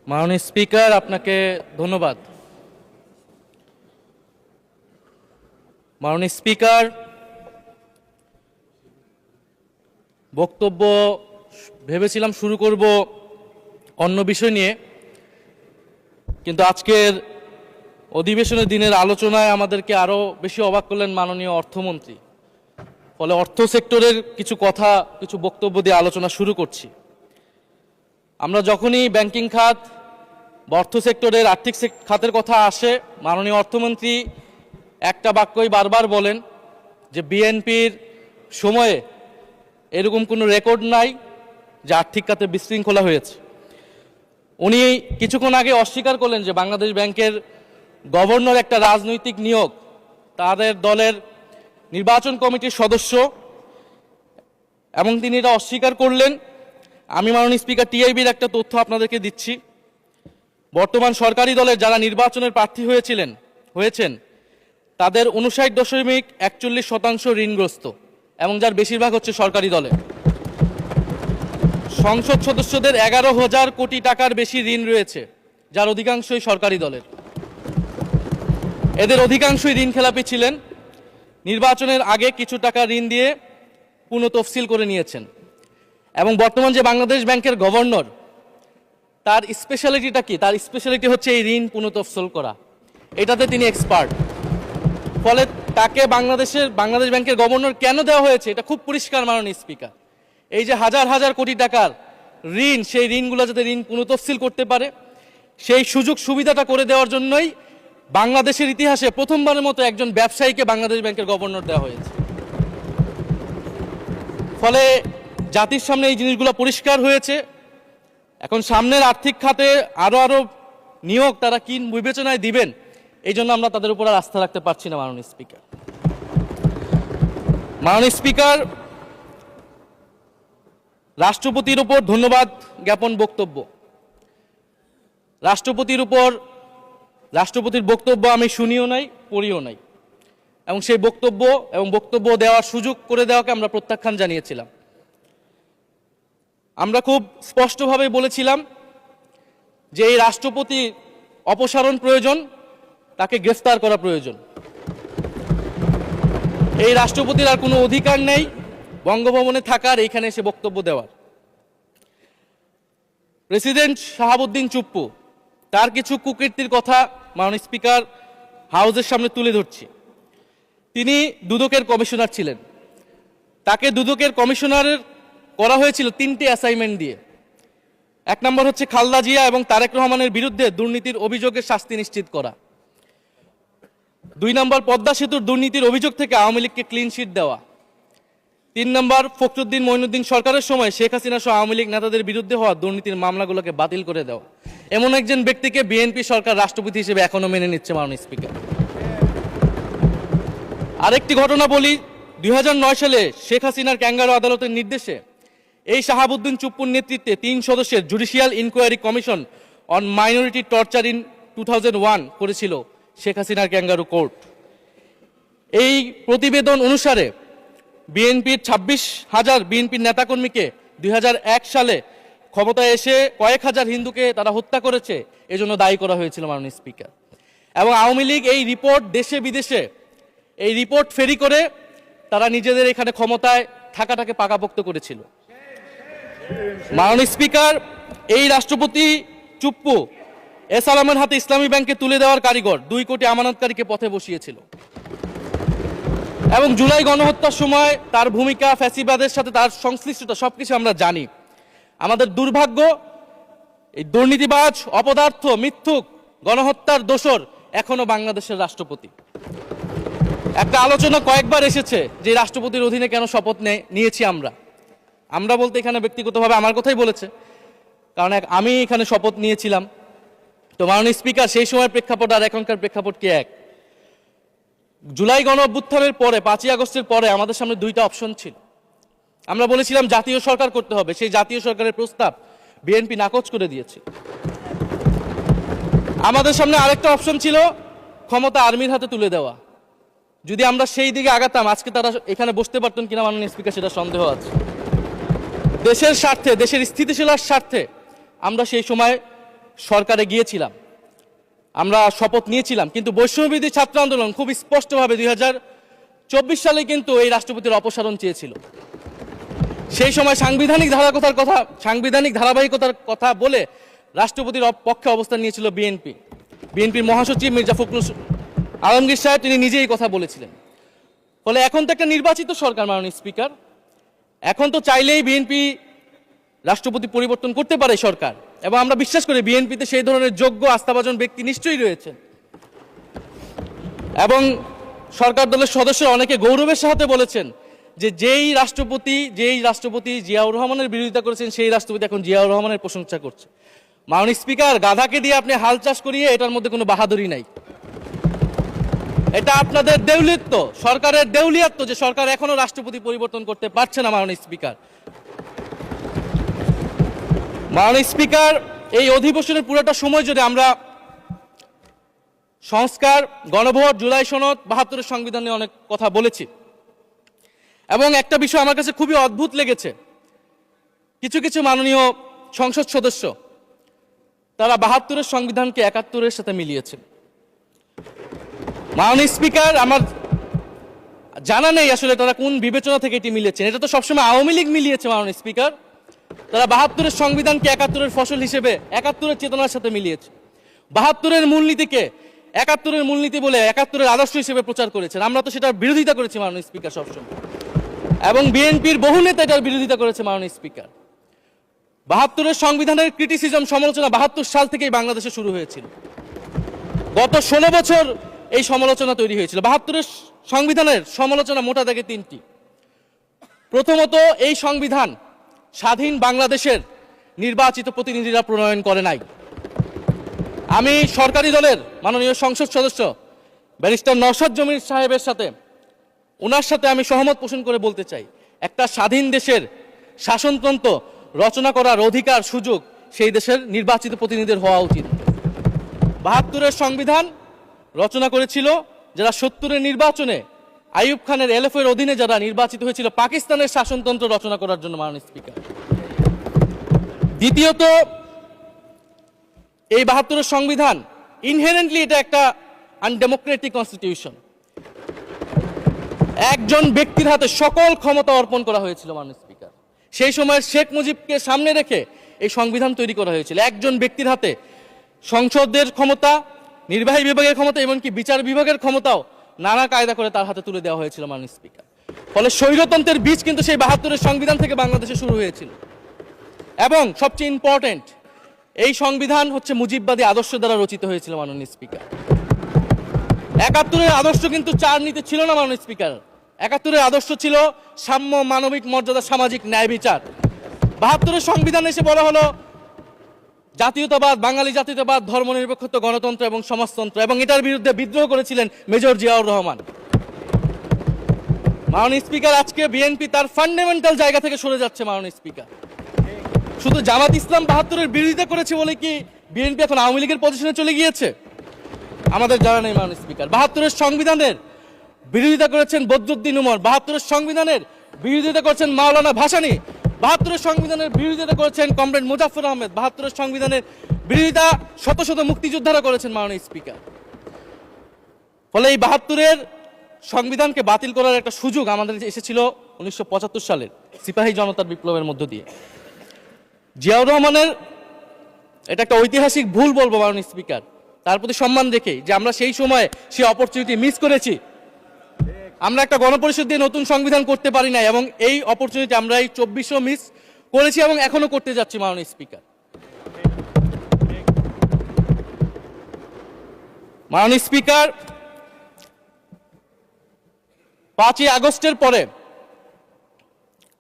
মাননীয় স্পিকার, আপনাকে ধন্যবাদ। মাননীয় স্পিকার, বক্তব্য ভেবেছিলাম শুরু করব অন্য বিষয় নিয়ে, কিন্তু আজকের অধিবেশনের দিনের আলোচনায় আমাদেরকে আরও বেশি অবাক করলেন মাননীয় অর্থমন্ত্রী। ফলে অর্থ সেক্টরের কিছু বক্তব্য দিয়ে আলোচনা শুরু করছি। আমরা যখনই ব্যাংকিং খাত বা অর্থ সেক্টরের আর্থিক খাতের কথা আসে, মাননীয় অর্থমন্ত্রী একটা বাক্যই বারবার বলেন যে বিএনপির সময়ে এরকম কোনো রেকর্ড নাই যে আর্থিক খাতে বিশৃঙ্খলা হয়েছে। উনি কিছুক্ষণ আগে অস্বীকার করলেন যে বাংলাদেশ ব্যাংকের গভর্নর একটা রাজনৈতিক নিয়োগ, তাদের দলের নির্বাচন কমিটির সদস্য, এবং তিনি এটা অস্বীকার করলেন। আমি মাননীয় স্পিকার টিআইবির একটা তথ্য আপনাদেরকে দিচ্ছি। বর্তমান সরকারি দলের যারা নির্বাচনের প্রার্থী হয়েছেন তাদের 59.41% ঋণগ্রস্ত, এবং যার বেশিরভাগ হচ্ছে সরকারি দলে। সংসদ সদস্যদের 11,000 কোটি টাকার বেশি ঋণ রয়েছে, যার অধিকাংশই সরকারি দলের। এদের অধিকাংশই ঋণ খেলাপি ছিলেন, নির্বাচনের আগে কিছু টাকা ঋণ দিয়ে পুনঃতফসিল করে নিয়েছেন। এবং বর্তমান যে বাংলাদেশ ব্যাংকের গভর্নর, তার স্পেশালিটিটা কি? তার স্পেশালিটি হচ্ছে এই ঋণ পুনঃতফসিল করা, এটাতে তিনি এক্সপার্ট। ফলে তাকে বাংলাদেশ ব্যাংকের গভর্নর কেন দেওয়া হয়েছে এটা খুব পরিষ্কার মাননীয় স্পিকার। এই যে হাজার হাজার কোটি টাকার ঋণ, সেই ঋণগুলো যাতে ঋণ পুনঃতফসিল করতে পারে, সেই সুযোগ সুবিধাটা করে দেওয়ার জন্যই বাংলাদেশের ইতিহাসে প্রথমবারের মতো একজন ব্যবসায়ীকে বাংলাদেশ ব্যাংকের গভর্নর দেওয়া হয়েছে। ফলে জাতির সামনে এই জিনিসগুলো পরিষ্কার হয়েছে। এখন সামনের আর্থিক খাতে আরো নিয়োগ তারা কি বিবেচনায় দিবেন, এই জন্য আমরা তাদের উপর আর আস্থা রাখতে পারছি না মাননীয় স্পিকার। মাননীয় স্পিকার, রাষ্ট্রপতির উপর ধন্যবাদ জ্ঞাপন বক্তব্য। রাষ্ট্রপতির বক্তব্য আমি শুনিও নাই, পড়িও নাই, এবং সেই বক্তব্য দেওয়ার সুযোগ করে দেওয়াকে আমরা প্রত্যাখ্যান জানিয়েছিলাম। আমরা খুব স্পষ্টভাবে বলেছিলাম যে এই রাষ্ট্রপতি অপসারণ প্রয়োজন, তাকে গ্রেফতার করা প্রয়োজন। এই রাষ্ট্রপতির আর কোনো অধিকার নেই বঙ্গভবনে থাকার, এইখানে এসে বক্তব্য দেওয়ার। প্রেসিডেন্ট শাহাবুদ্দিন চুপ্পু, তার কিছু কুকীর্তির কথা মাননীয় স্পিকার হাউসের সামনে তুলে ধরছি। তিনি দুদকের কমিশনার ছিলেন। তাকে দুদকের কমিশনারের করা হয়েছিল 3টে অ্যাসাইনমেন্ট দিয়ে। 1 নম্বর হচ্ছে খালেদা জিয়া এবং তারেক রহমানের বিরুদ্ধে দুর্নীতির অভিযোগের শাস্তি নিশ্চিত করা। 2 নম্বর পদ্মা সেতুর দুর্নীতির অভিযোগ থেকে আওয়ামী লীগকে ক্লিন শিট দেওয়া। 3 নম্বর ফখরুদ্দিন মঈনুদ্দিন সরকারের সময় শেখ হাসিনা সহ আওয়ামী লীগ নেতাদের বিরুদ্ধে হওয়া দুর্নীতির মামলাগুলোকে বাতিল করে দেওয়া। এমন একজন ব্যক্তিকে বিএনপি সরকার রাষ্ট্রপতি হিসেবে এখনো মেনে নিচ্ছে মাননীয় স্পিকার। আরেকটি ঘটনা বলি, 2009 সালে শেখ হাসিনার ক্যাঙ্গারু আদালতের নির্দেশে এই শাহাবুদ্দিন চুপ্পুর নেতৃত্বে 3 সদস্যের judicial inquiry commission on minority torture in 2001 করেছিল শেখ হাসিনার ক্যাঙ্গারু কোর্ট। এই প্রতিবেদন অনুসারে বিএনপির 26,000 বিএনপির নেতাকর্মীকে 2001 সালে ক্ষমতায় এসে কয়েক হাজার হিন্দুকে তারা হত্যা করেছে, এজন্য দায়ী করা হয়েছিল মাননীয় স্পিকার। এবং আওয়ামী লীগ এই রিপোর্ট দেশে বিদেশে এই রিপোর্ট ফেরি করে তারা নিজেদের এখানে ক্ষমতায় থাকাটাকে পাকাপোক্ত করেছিল। মাননীয় স্পিকার, এই রাষ্ট্রপতি চুপ্পু এস আলমের হাতে ইসলামী ব্যাংকে তুলে দেওয়ার কারিগর, 2 কোটি আমানতকারীকে পথে বসিয়েছিল। এবং জুলাই গণহত্যার সময় তার ভূমিকা, ফ্যাসিবাদের সাথে তার সংশ্লিষ্টতা সবকিছু আমরা জানি। আমাদের দুর্ভাগ্য, এই দুর্নীতিবাজ, অপদার্থ, মিথ্যুক, গণহত্যার দোষর এখনো বাংলাদেশের রাষ্ট্রপতি। একটা আলোচনা কয়েকবার এসেছে যে রাষ্ট্রপতির অধীনে কেন শপথ নিয়েছি আমরা বলতে এখানে ব্যক্তিগতভাবে আমার কথাই বলেছে, কারণ আমি এখানে শপথ নিয়েছিলাম। তো মাননীয় স্পিকার, সেই সময়ের প্রেক্ষাপট আর এখনকার প্রেক্ষাপট কি এক? জুলাই গণ অভ্যুত্থানের পরে 5ই আগস্টের পরে আমাদের সামনে 2টা অপশন ছিল। আমরা বলেছিলাম জাতীয় সরকার করতে হবে, সেই জাতীয় সরকারের প্রস্তাব বিএনপি নাকচ করে দিয়েছে। আমাদের সামনে আরেকটা অপশন ছিল ক্ষমতা আর্মির হাতে তুলে দেওয়া। যদি আমরা সেই দিকে আগাতাম, আজকে তারা এখানে বসতে পারতেন কিনা মাননীয় স্পিকার সেটা সন্দেহ আছে। দেশের স্বার্থে, দেশের স্থিতিশীলতার স্বার্থে আমরা সেই সময় সরকারে গিয়েছিলাম, আমরা শপথ নিয়েছিলাম, কিন্তু বৈষম্যবিরোধী ছাত্র আন্দোলন খুব স্পষ্টভাবে 2024 সালে কিন্তু এই রাষ্ট্রপতির অপসারণ চেয়েছিল। সেই সময় সাংবিধানিক ধারাবাহিকতার কথা বলে রাষ্ট্রপতির পক্ষে অবস্থান নিয়েছিল বিএনপির মহাসচিব মির্জা ফখরুল আলমগীর সাহেব, তিনি নিজেই কথা বলেছিলেন। ফলে এখন তো একটা নির্বাচিত সরকার মাননীয় স্পিকার, এখন তো চাইলেই বিএনপি রাষ্ট্রপতি পরিবর্তন করতে পারে সরকার, এবং আমরা বিশ্বাস করি বিএনপিতে সেই ধরনের যোগ্য আস্থাভাজন ব্যক্তি নিশ্চয়ই রয়েছেন। এবং সরকার দলের সদস্যরা অনেকে গৌরবের সাথে বলেছেন যে যেই রাষ্ট্রপতি জিয়াউর রহমানের বিরোধিতা করেছেন সেই রাষ্ট্রপতি এখন জিয়াউর রহমানের প্রশংসা করছে। মাননীয় স্পিকার, গাধাকে দিয়ে আপনি হাল চাষ করিয়ে এটার মধ্যে কোনো বাহাদুরি নাই। এটা আপনাদের দেউলিত্ব, সরকারের দেউলিয়াত্ব যে সরকার এখনো রাষ্ট্রপতি পরিবর্তন করতে পারছে না। মাননীয় স্পিকার, এই অধিবেশনের পুরোটা সময় যদি আমরা সংস্কার, গণভোট, জুলাই সনদ, 72-এর সংবিধান নিয়ে অনেক কথা বলেছি, এবং একটা বিষয় আমার কাছে খুবই অদ্ভুত লেগেছে, কিছু মাননীয় সংসদ সদস্য তারা 72-এর সংবিধানকে 71-এর সাথে মিলিয়েছেন। মাননীয় স্পিকার, আমার জানা নেই আসলে তারা কোন বিবেচনা থেকে এটি মিলিয়েছেন। এটা তো সবসময় আওয়ামী লীগ মিলিয়েছে মাননীয় স্পিকার। তারা 72-এর সংবিধানকে 71-এর ফসল হিসেবে 71-এর চেতনার সাথে মিলিয়েছে। 72-এর মূলনীতিকে 71-এর মূলনীতি বলে 71-এর আদর্শ হিসেবে প্রচার করেছেন। আমরা তো সেটার বিরোধিতা করেছি মাননীয় স্পিকার সবসময়, এবং বিএনপির বহু নেতা এটার বিরোধিতা করেছে মাননীয় স্পিকার। 72-এর সংবিধানের ক্রিটিসিজম, সমালোচনা 72 সাল থেকেই বাংলাদেশে শুরু হয়েছিল। গত 16 বছর এই সমালোচনা তৈরি হয়েছিল। 72-এর সংবিধানের সমালোচনা মোটা দাগে তিনটি। প্রথমত, এই সংবিধান স্বাধীন বাংলাদেশের নির্বাচিত প্রতিনিধিরা প্রণয়ন করে নাই। আমি সরকারি দলের মাননীয় সংসদ সদস্য ব্যারিস্টার নওশাদ জমির সাহেবের সাথে, ওনার সাথে আমি সহমত পোষণ করে বলতে চাই, একটা স্বাধীন দেশের শাসনতন্ত্র রচনা করার অধিকার, সুযোগ সেই দেশের নির্বাচিত প্রতিনিধিদের হওয়া উচিত। 72-এর সংবিধান রচনা করেছিল যারা 70-এর নির্বাচনে আইয়ুব খানের এলএফের অধীনে যারা নির্বাচিত হয়েছিল পাকিস্তানের শাসনতন্ত্র রচনা করার জন্য মাননীয় স্পিকার। দ্বিতীয়ত, এই 72-এর সংবিধান ইনহেরেন্টলি এটা একটা আনডেমোক্রেটিক কনস্টিটিউশন। একজন ব্যক্তির হাতে সকল ক্ষমতা অর্পণ করা হয়েছিল মাননীয় স্পিকার। সেই সময়ের শেখ মুজিবকে সামনে রেখে এই সংবিধান তৈরি করা হয়েছিল। একজন ব্যক্তির হাতে সংসদের ক্ষমতা, নির্বাহী বিভাগের ক্ষমতা, এমনকি বিচার বিভাগের ক্ষমতাও নানা কায়দা করে তার হাতে তুলে দেওয়া হয়েছিল মাননীয় স্পিকার। ফলে স্বৈরতন্ত্রের বীজ কিন্তু সেই 72-এর সংবিধান থেকে বাংলাদেশে শুরু হয়েছিল। এবং সবচেয়ে ইম্পর্টেন্ট, এই সংবিধান হচ্ছে মুজিববাদী আদর্শ দ্বারা রচিত হয়েছিল মাননীয় স্পিকার। 71-এর আদর্শ কিন্তু চার নীতি ছিল না মাননীয় স্পিকার। 71-এর আদর্শ ছিল সাম্য, মানবিক মর্যাদা, সামাজিক ন্যায় বিচার। 72-এর সংবিধান এসে বলা হলো জাতীয়তাবাদ, বাঙালি জাতীয়তাবাদ, ধর্মনিরপেক্ষত্ব, গণতন্ত্র এবং সমাজতন্ত্র, এবং এটার বিরুদ্ধে বিদ্রোহ করেছিলেন মেজর জিয়াউর রহমান। মাননীয় স্পিকার, আজকে বিএনপি তার ফান্ডামেন্টাল জায়গা থেকে সরে যাচ্ছে মাননীয় স্পিকার। শুধু জামাত ইসলাম 72-এর বিরোধিতা করেছে বলে কি বিএনপি এখন আওয়ামী লীগের পজিশনে চলে গিয়েছে? আমাদের জানা নেই মাননীয় স্পিকার। 72-এর সংবিধানের বিরোধিতা করেছেন বদরুদ্দিন উমর, 72-এর সংবিধানের বিরোধিতা করেছেন মাওলানা ভাসানী, 72-এর সংবিধানের বিরোধিতা করেছেন কমরেড মুজাফফর আহমেদ, 72-এর সংবিধানের বিরোধিতা শত শত মুক্তিযোদ্ধারা করেছেন মাননীয় স্পিকার। ফলে এই 72-এর সংবিধানকে বাতিল করার একটা সুযোগ আমাদের এসেছিল 1975 সালের সিপাহী জনতার বিপ্লবের মধ্য দিয়ে। জিয়াউর রহমানের এটা একটা ঐতিহাসিক ভুল বলবো মাননীয় স্পিকার, তার প্রতি সম্মান রেখে, যে আমরা সেই সময় সেই অপরচুনিটি মিস করেছি। আমরা একটা গণপরিষদ দিয়ে নতুন সংবিধান করতে পারি না, এবং এই অপরচুনিটি আমরা এই 24-ও মিস করেছি এবং এখনো করতে যাচ্ছি মাননীয় স্পিকার। মাননীয় স্পিকার, 5ই আগস্টের পরে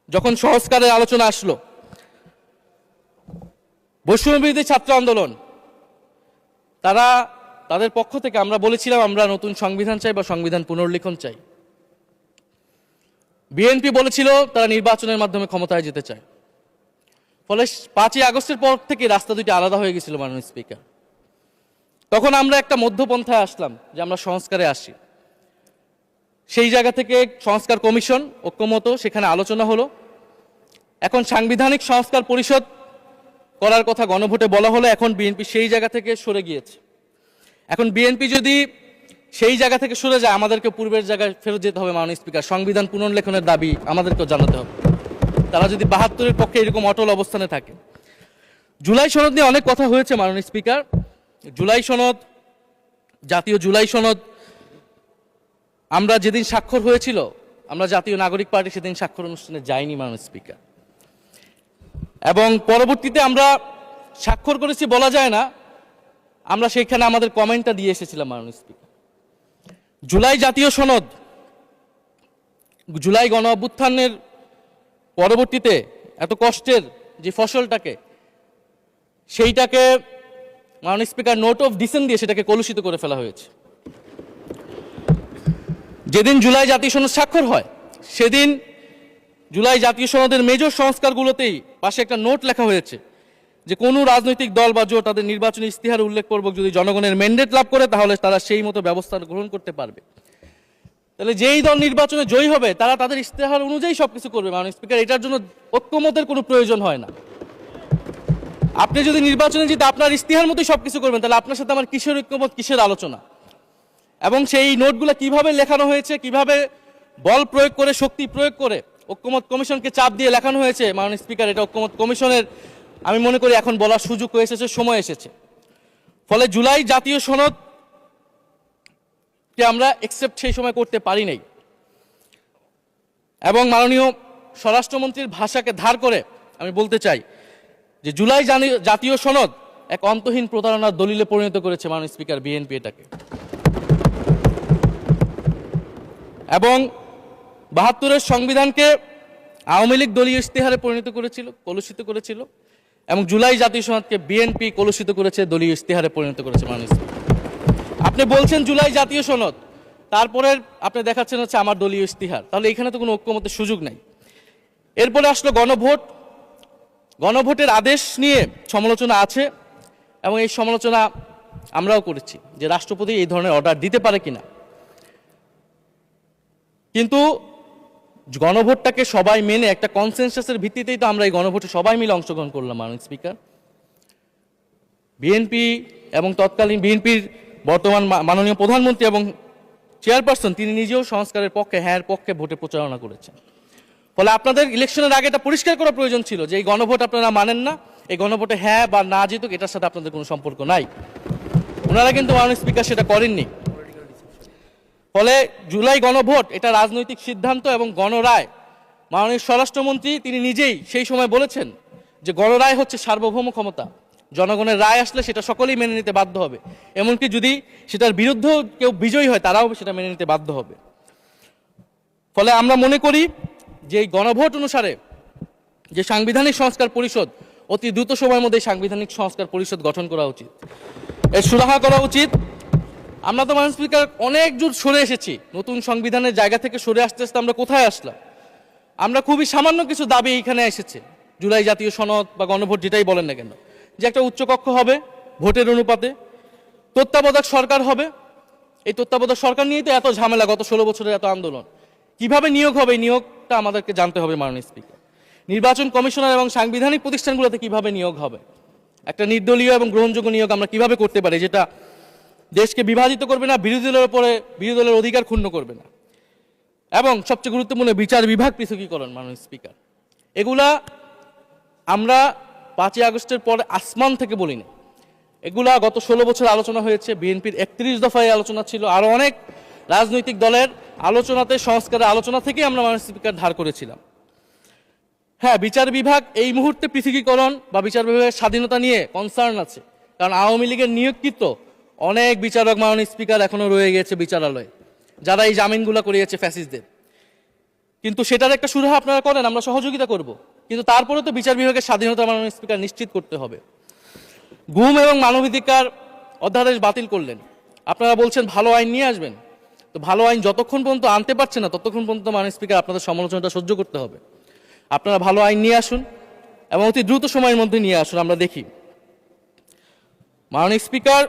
যখন সংস্কারের আলোচনা আসলো, বৈষম্যবিরোধী ছাত্র আন্দোলন তাদের পক্ষ থেকে আমরা বলেছিলাম আমরা নতুন সংবিধান চাই বা সংবিধান পুনর্লিখন চাই। বিএনপি বলেছিল তারা নির্বাচনের মাধ্যমে ক্ষমতায় যেতে চায়। ফলে 5ই আগস্টের পর থেকে রাস্তা দুটি আলাদা হয়ে গেছিল মাননীয় স্পিকার। তখন আমরা একটা মধ্যপন্থায় আসলাম যে আমরা সংস্কারে আসি। সেই জায়গা থেকে সংস্কার কমিশন ঐক্যমত, সেখানে আলোচনা হলো। এখন সাংবিধানিক সংস্কার পরিষদ করার কথা গণভোটে বলা হলো, এখন বিএনপি সেই জায়গা থেকে সরে গিয়েছে। এখন বিএনপি যদি সেই জায়গা থেকে সরে যায়, আমাদেরকে পূর্বের জায়গায় ফেরত যেতে হবে। মাননীয় স্পিকার, সংবিধান পুনর্লেখনের দাবি আমাদেরকেও জানাতে হবে। তারা যদি ৭২-এর পক্ষে এরকম অটল অবস্থানে থাকে। জুলাই সনদ নিয়ে অনেক কথা হয়েছে মাননীয় স্পিকার। জুলাই সনদ, জাতীয় জুলাই সনদ, আমরা যেদিন স্বাক্ষর হয়েছিল, আমরা জাতীয় নাগরিক পার্টি সেদিন স্বাক্ষর অনুষ্ঠানে যাইনি মাননীয় স্পিকার, এবং পরবর্তীতে আমরা স্বাক্ষর করেছি বলা যায় না, আমরা সেখানে আমাদের কমেন্টটা দিয়ে এসেছিলাম মাননীয় স্পিকার। জুলাই জাতীয় সনদ, জুলাই গণ অভ্যুত্থানের পরবর্তীতে এত কষ্টের যে ফসলটাকে, সেইটাকে মাননীয় স্পিকার নোট অফ ডিসেন্ট দিয়ে সেটাকে কলুষিত করে ফেলা হয়েছে। যেদিন জুলাই জাতীয় সনদ স্বাক্ষর হয়, সেদিন জুলাই জাতীয় সনদের মেজর সংস্কারগুলোতেই পাশে একটা নোট লেখা হয়েছে যে কোনো রাজনৈতিক দল বা জোট তাদের নির্বাচনী ইস্তিহার উল্লেখপূর্বক যদি জনগণের ম্যান্ডেট লাভ করে, তাহলে তারা সেই মতো ব্যবস্থা গ্রহণ করতে পারবে। তাহলে যেই দল নির্বাচনে জয়ী হবে, তারা তাদের ইস্তেহার অনুযায়ী সবকিছু করবে মাননীয় স্পিকার। এটার জন্য ঐক্যমতের কোনো প্রয়োজন হয় না। আপনি যদি নির্বাচনে জিতে আপনার ইস্তিহার মতোই সবকিছু করবেন, তাহলে আপনার সাথে আমার কিসের ঐক্যমত, কিসের আলোচনা? এবং সেই নোটগুলো কিভাবে লেখানো হয়েছে, কিভাবে বল প্রয়োগ করে, শক্তি প্রয়োগ করে ঐক্যমত কমিশনকে চাপ দিয়ে লেখানো হয়েছে মাননীয় স্পিকার, এটা ঐক্যমত কমিশনের আমি মনে করি এখন বলার সুযোগ হয়ে এসেছে, সময় এসেছে। ফলে জুলাই জাতীয় সনদ কে আমরা একসেপ্ট সেই সময় করতে পারি নাই, এবং মাননীয় স্বরাষ্ট্রমন্ত্রীর ভাষাকে ধার করে আমি বলতে চাই যে জুলাই জাতীয় সনদ এক অন্তহীন প্রতারণার দলিলে পরিণত করেছে মাননীয় স্পিকার বিএনপি এটাকে। এবং ৭২-এর সংবিধানকে আওয়ামী লীগ দলীয় ইস্তেহারে পরিণত করেছিল, কলুষিত করেছিল, এবং জুলাই জাতীয় সনদকে বিএনপি কলুষিত করেছে, দলীয় ইস্তেহারে পরিণত করেছে মাননীয় স্পিকার। আপনি বলছেন জুলাই জাতীয় সনদ, তারপরে আপনি দেখাচ্ছেন হচ্ছে আমার দলীয় ইস্তিহার, তাহলে এখানে তো কোনো ঐক্যমতের সুযোগ নাই। এরপরে আসলো গণভোট। গণভোটের আদেশ নিয়ে সমালোচনা আছে, এবং এই সমালোচনা আমরাও করেছি যে রাষ্ট্রপতি এই ধরনের অর্ডার দিতে পারে কিনা। কিন্তু গণভোটটাকে সবাই মেনে একটা কনসেনসাসের ভিত্তিতেই তো আমরা এই গণভোটে সবাই মিলে অংশগ্রহণ করলাম মাননীয় স্পিকার। বিএনপি এবং তৎকালীন বিএনপির বর্তমান মাননীয় প্রধানমন্ত্রী এবং চেয়ারপারসন, তিনি নিজেও সংস্কারের পক্ষে, হ্যাঁ পক্ষে ভোটে প্রচারণা করেছেন। ফলে আপনাদের ইলেকশনের আগে এটা পরিষ্কার করা প্রয়োজন ছিল যে এই গণভোট আপনারা মানেন না, এই গণভোটে হ্যাঁ বা না জিতুক এটার সাথে আপনাদের কোনো সম্পর্ক নাই। ওনারা কিন্তু মাননীয় স্পিকার সেটা করেননি। ফলে জুলাই গণভোট এটা রাজনৈতিক সিদ্ধান্ত এবং গণরায়। মাননীয় স্বরাষ্ট্রমন্ত্রী তিনি নিজেই সেই সময় বলেছেন যে গণরায় হচ্ছে সার্বভৌম ক্ষমতা, জনগণের রায় আসলে সেটা সকলেই মেনে নিতে বাধ্য হবে, এমনকি যদি সেটার বিরুদ্ধেও কেউ বিজয়ী হয় তারাও সেটা মেনে নিতে বাধ্য হবে। ফলে আমরা মনে করি যে এই গণভোট অনুসারে যে সাংবিধানিক সংস্কার পরিষদ, অতি দ্রুত সময়ের মধ্যে সাংবিধানিক সংস্কার পরিষদ গঠন করা উচিত, এর সুরাহা করা উচিত। আমরা তো মাননীয় স্পিকার অনেক দূর সরে এসেছি, নতুন সংবিধানের জায়গা থেকে সরে আসতে আসতে আমরা কোথায় আসলাম? আমরা খুবই সামান্য কিছু দাবি এখানে এসেছে, জুলাই জাতীয় সনদ বা গণভোট যেটাই বলেন না কেন, যে একটা উচ্চকক্ষ হবে ভোটের অনুপাতে, তত্ত্বাবধায়ক সরকার হবে। এই তত্ত্বাবধায়ক সরকার নিয়েই তো এত ঝামেলা, গত 16 বছরের এত আন্দোলন। কিভাবে নিয়োগ হবে, এই নিয়োগটা আমাদেরকে জানতে হবে মাননীয় স্পিকার। নির্বাচন কমিশনার এবং সাংবিধানিক প্রতিষ্ঠানগুলোতে কিভাবে নিয়োগ হবে, একটা নির্দলীয় এবং গ্রহণযোগ্য নিয়োগ আমরা কিভাবে করতে পারি, যেটা দেশকে বিভাজিত করবে না, বিরোধী দলের উপরে বিরোধী দলের অধিকার ক্ষুণ্ণ করবে না, এবং সবচেয়ে গুরুত্বপূর্ণ বিচার বিভাগ পৃথকীকরণ মাননীয় স্পিকার। এগুলা আমরা 5ই আগস্টের পরে আসমান থেকে বলিনি, এগুলা গত 16 বছর আলোচনা হয়েছে। বিএনপির 31 দফায় আলোচনা ছিল, আরো অনেক রাজনৈতিক দলের আলোচনাতে, সংস্কারের আলোচনা থেকে আমরা মাননীয় স্পিকার ধার করেছিলাম। হ্যাঁ, বিচার বিভাগ এই মুহূর্তে পৃথকীকরণ বা বিচার বিভাগের স্বাধীনতা নিয়ে কনসার্ন আছে, কারণ আওয়ামী লীগের নিয়োগকৃত অনেক বিচারক মাননীয় স্পিকার এখনো রয়ে গেছে বিচারালয়ে, যারা এই জামিনগুলো করিয়েছে ফ্যাসিস্টদের। কিন্তু সেটার একটা সুরাহা আপনারা করেন, আমরা সহযোগিতা করব, কিন্তু তারপরে তো বিচার বিভাগের স্বাধীনতা মাননীয় স্পিকার নিশ্চিত করতে হবে। গুম এবং মানবাধিকার অধ্যাদেশ বাতিল করলেন, আপনারা বলছেন ভালো আইন নিয়ে আসবেন, তো ভালো আইন যতক্ষণ পর্যন্ত আনতে পারছে না ততক্ষণ পর্যন্ত মাননীয় স্পিকার আপনাদের সমালোচনাটা সহ্য করতে হবে। আপনারা ভালো আইন নিয়ে আসুন এবং অতি দ্রুত সময়ের মধ্যে নিয়ে আসুন, আমরা দেখি। মাননীয় স্পিকার,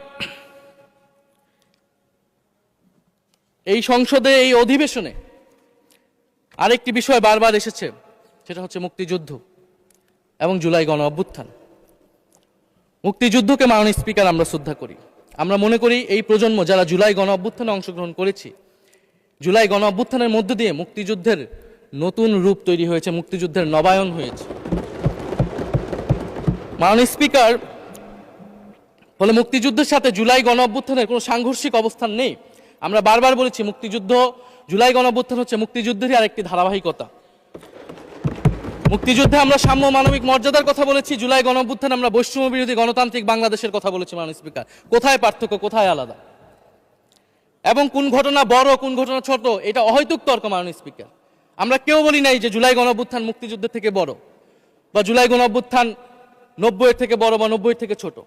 এই সংসদে, এই অধিবেশনে আরেকটি বিষয় বারবার এসেছে, সেটা হচ্ছে মুক্তিযুদ্ধ এবং জুলাই গণ অভ্যুত্থান। মুক্তিযুদ্ধকে মাননীয় স্পিকার আমরা শ্রদ্ধা করি। আমরা মনে করি এই প্রজন্ম যারা জুলাই গণ অভ্যুত্থানে অংশগ্রহণ করেছি, জুলাই গণ অভ্যুত্থানের মধ্য দিয়ে মুক্তিযুদ্ধের নতুন রূপ তৈরি হয়েছে, মুক্তিযুদ্ধের নবায়ন হয়েছে। মাননীয় স্পিকার, ফলে মুক্তিযুদ্ধের সাথে জুলাই গণ অভ্যুত্থানের কোনো সাংঘর্ষিক অবস্থান নেই। আমরা বারবার বলেছি মুক্তিযুদ্ধ, জুলাই গণ অভ্যুত্থান হচ্ছে মুক্তিযুদ্ধেরই আরেকটি ধারাবাহিকতা। মুক্তিযুদ্ধে আমরা সাম্য মানবিক মর্যাদার কথা বলেছি, জুলাই গণ অভ্যুত্থানে আমরা বৈষম্য বিরোধী গণতান্ত্রিক বাংলাদেশের কথা বলেছি। মাননীয় স্পিকার, কোথায় পার্থক্য, কোথায় আলাদা, এবং কোন ঘটনা বড় কোন ঘটনা ছোট, এটা অহৈতুক তর্ক। মাননীয় স্পিকার, আমরা কেউ বলি নাই যে জুলাই গণ অভ্যুত্থান মুক্তিযুদ্ধের থেকে বড়, বা জুলাই গণ অভ্যুত্থান 90-এর থেকে বড় বা 90-এর থেকে ছোট।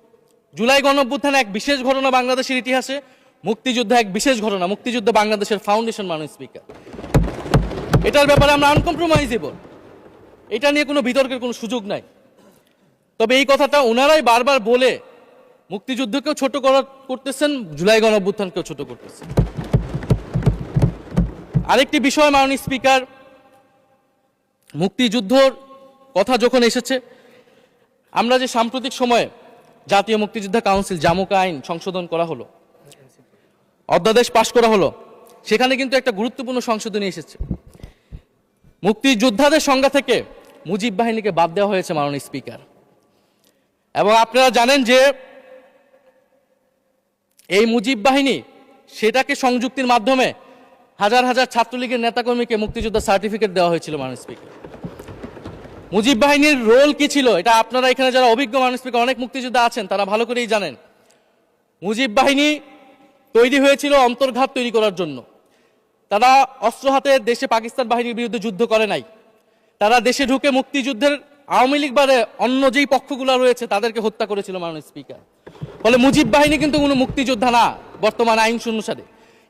জুলাই গণ অভ্যুত্থান এক বিশেষ ঘটনা বাংলাদেশের ইতিহাসে, মুক্তিযুদ্ধ এক বিশেষ ঘটনা, মুক্তিযুদ্ধ বাংলাদেশের ফাউন্ডেশন। মাননীয় স্পিকার, এটার ব্যাপারে আমরা আনকম্প্রোমাইজেবল, এটা নিয়ে কোনো বিতর্কের কোনো সুযোগ নাই। তবে এই কথাটা ওনারাই বারবার বলে মুক্তিযুদ্ধকেও ছোট করতেছেন, জুলাই গণ অভ্যুত্থানকেও ছোট করতেছেন। আরেকটি বিষয় মাননীয় স্পিকার, মুক্তিযুদ্ধর কথা যখন এসেছে, আমরা যে সাম্প্রতিক সময়ে জাতীয় মুক্তিযোদ্ধা কাউন্সিল জামুকা আইন সংশোধন করা হলো, অধ্যাদেশ পাশ করা হলো, সেখানে কিন্তু একটা গুরুত্বপূর্ণ সংশোধনী এসেছে। মুক্তিযোদ্ধাদের সংজ্ঞা থেকে মুজিব বাহিনীকে বাদ দেওয়া হয়েছে মাননীয় স্পিকার। এবং আপনারা জানেন যে এই মুজিব বাহিনী, সেটাকে সংযুক্তির মাধ্যমে হাজার হাজার ছাত্রলীগের নেতাকর্মীকে মুক্তিযোদ্ধা সার্টিফিকেট দেওয়া হয়েছিল। মাননীয় স্পিকার, মুজিব বাহিনীর রোল কি ছিল এটা আপনারা এখানে যারা অভিজ্ঞ মাননীয় স্পিকার অনেক মুক্তিযোদ্ধা আছেন তারা ভালো করেই জানেন। মুজিব বাহিনী তৈরি হয়েছিল অন্তর্ঘাত তৈরি করার জন্য। তারা অস্ত্র হাতে দেশে পাকিস্তান বাহিনীর বিরুদ্ধে যুদ্ধ করে নাই, তারা দেশে ঢুকে মুক্তিযুদ্ধের আওয়ামী লীগ বাদে অন্য যেই পক্ষগুলো রয়েছে তাদেরকে হত্যা করেছিল। মাননীয় স্পিকার, ফলে মুজিব বাহিনী কিন্তু কোনো মুক্তিযোদ্ধা না বর্তমান আইন অনুসারে।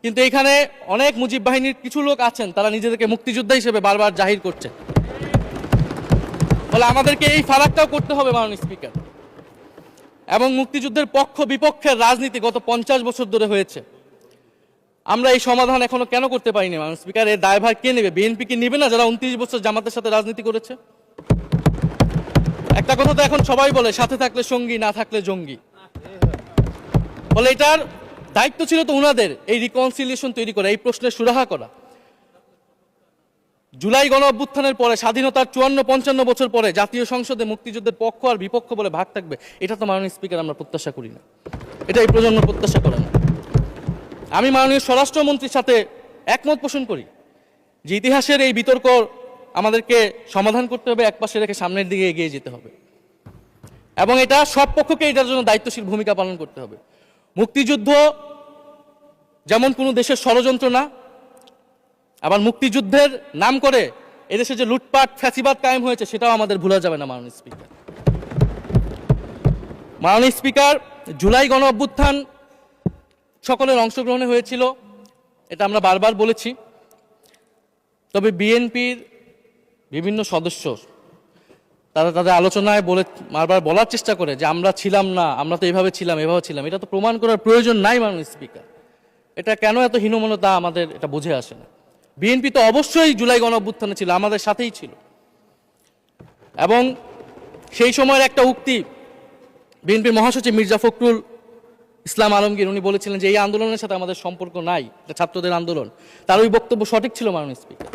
কিন্তু এখানে অনেক মুজিব বাহিনীর কিছু লোক আছেন, তারা নিজেদেরকে মুক্তিযোদ্ধা হিসেবে বারবার জাহির করছে। ফলে আমাদেরকে এই ফারাকটাও করতে হবে মাননীয় স্পিকার। এবং মুক্তিযুদ্ধের পক্ষ বিপক্ষের রাজনীতি গত 50 বছর ধরে হয়েছে। আমরা এই সমাধান এখনো কেন করতে পারিনি মাননীয় স্পিকার? এর দায়ভার কে নেবে? বিএনপি কি নেবে না, যারা 29 বছর জামাতের সাথে রাজনীতি করেছে? একটা কথা তো এখন সবাই বলে, সাথে থাকলে সঙ্গী, না থাকলে জঙ্গি। ফলে এটার দায়িত্ব ছিল তো উনাদের, এই রিকনসিলিয়েশন তৈরি করা, এই প্রশ্নের সুরাহা করা। জুলাই গণ অভ্যুত্থানের পরে, স্বাধীনতার 54-55 বছর পরে জাতীয় সংসদে মুক্তিযুদ্ধের পক্ষ আর বিপক্ষ বলে ভাগ থাকবে, এটা তো মাননীয় স্পিকার আমরা প্রত্যাশা করি না, এটা এই প্রজন্ম প্রত্যাশা করে না। আমি মাননীয় স্বরাষ্ট্রমন্ত্রীর সাথে একমত পোষণ করি যে ইতিহাসের এই বিতর্ক আমাদেরকে সমাধান করতে হবে, একপাশে রেখে সামনের দিকে এগিয়ে যেতে হবে, এবং এটা সব পক্ষকে এটার জন্য দায়িত্বশীল ভূমিকা পালন করতে হবে। মুক্তিযুদ্ধ যেমন কোনো দেশের ষড়যন্ত্র না, আবার মুক্তিযুদ্ধের নাম করে এদেশে যে লুটপাট ফ্যাসিবাদ কায়েম হয়েছে সেটাও আমাদের ভুলা যাবে না মাননীয় স্পিকার। মাননীয় স্পিকার, জুলাই গণ অভ্যুত্থান সকলের অংশগ্রহণে হয়েছিল, এটা আমরা বারবার বলেছি। তবে বিএনপির বিভিন্ন সদস্য তারা তাদের আলোচনায় বারবার বলার চেষ্টা করে যে আমরা ছিলাম না, আমরা তো এভাবে ছিলাম, এভাবে ছিলাম। এটা তো প্রমাণ করার প্রয়োজন নাই মাননীয় স্পিকার। এটা কেন এত হীনমন্যতা আমাদের এটা বুঝে আসে না। বিএনপি তো অবশ্যই জুলাই গণ অভ্যুত্থানে ছিল, আমাদের সাথেই ছিল। এবং সেই সময়ের একটা উক্তি বিএনপির মহাসচিব মির্জা ফখরুল ইসলাম আলমগীর, উনি বলেছিলেন যে এই আন্দোলনের সাথে আমাদের সম্পর্ক নাই, এটা ছাত্রদের আন্দোলন। তার ওই বক্তব্য সঠিক ছিল মাননীয় স্পিকার।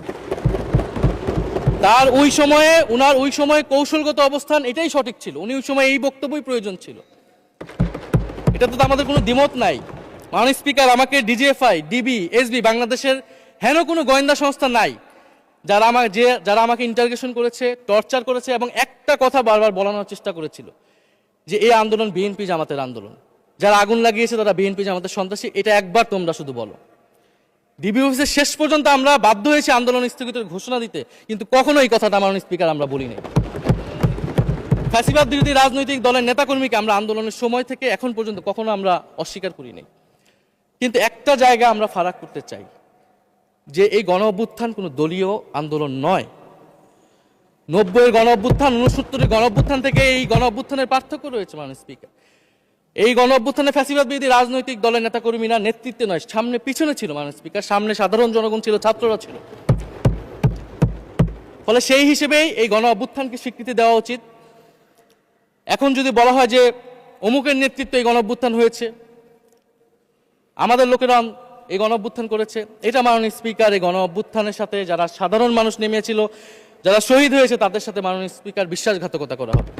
তার উনার ওই সময়ে কৌশলগত অবস্থান এটাই সঠিক ছিল, উনি ওই সময় এই বক্তব্যই প্রয়োজন ছিল, এটা তো আমাদের কোনো দ্বিমত নাই। মাননীয় স্পিকার, আমাকে ডিজিএফআই, ডিবি, এসবি, বাংলাদেশের হেন কোনো গোয়েন্দা সংস্থা নাই যারা আমাকে ইন্টারোগেশন করেছে, টর্চার করেছে এবং একটা কথা বারবার বলানোর চেষ্টা করেছিল যে এই আন্দোলন বিএনপি জামাতের আন্দোলন, যারা আগুন লাগিয়েছে তারা বিএনপি জামাতের সন্ত্রাসী। এটা একবার তোমরা শুধু বলো। ডিবি অফিসের শেষ পর্যন্ত আমরা বাধ্য হয়েছি আন্দোলন স্থগিতের ঘোষণা দিতে, কিন্তু কখনো এই কথাটা মাননীয় স্পিকার আমরা বলি নাই। ফ্যাসিবাদ বিরোধী রাজনৈতিক দলের নেতাকর্মীকে আমরা আন্দোলনের সময় থেকে এখন পর্যন্ত কখনো আমরা অস্বীকার করি নাই। কিন্তু একটা জায়গা আমরা ফারাক করতে চাই, যে এই গণ অভ্যুত্থান কোনো দলীয় আন্দোলন নয়। 90-এর গণ অভ্যুত্থান, 69-এর গণ অভ্যুত্থান থেকে এই গণ অভ্যুত্থানের পার্থক্য রয়েছে মাননীয় স্পিকার। এই গণ অভ্যুত্থানে ফ্যাসিবাদ বিরোধী রাজনৈতিক দলের নেতাকর্মীরা নেতৃত্বে নয়, সামনে পিছনে ছিল মাননীয় স্পিকার। সামনে সাধারণ জনগণ ছিল, ছাত্ররা ছিল। ফলে সেই হিসেবেই এই গণ অভ্যুত্থানকে স্বীকৃতি দেওয়া উচিত। এখন যদি বলা হয় যে অমুকের নেতৃত্বে এই গণঅভ্যুত্থান হয়েছে, আমাদের লোকেরা এই গণঅভ্যুত্থান করেছে। এটা মাননীয় স্পিকার, এই গণঅভ্যুত্থানের সাথে যারা সাধারণ মানুষ নেমেছিল, যারা শহীদ হয়েছে, তাদের সাথে মাননীয় স্পিকার বিশ্বাসঘাতকতা করা হবে।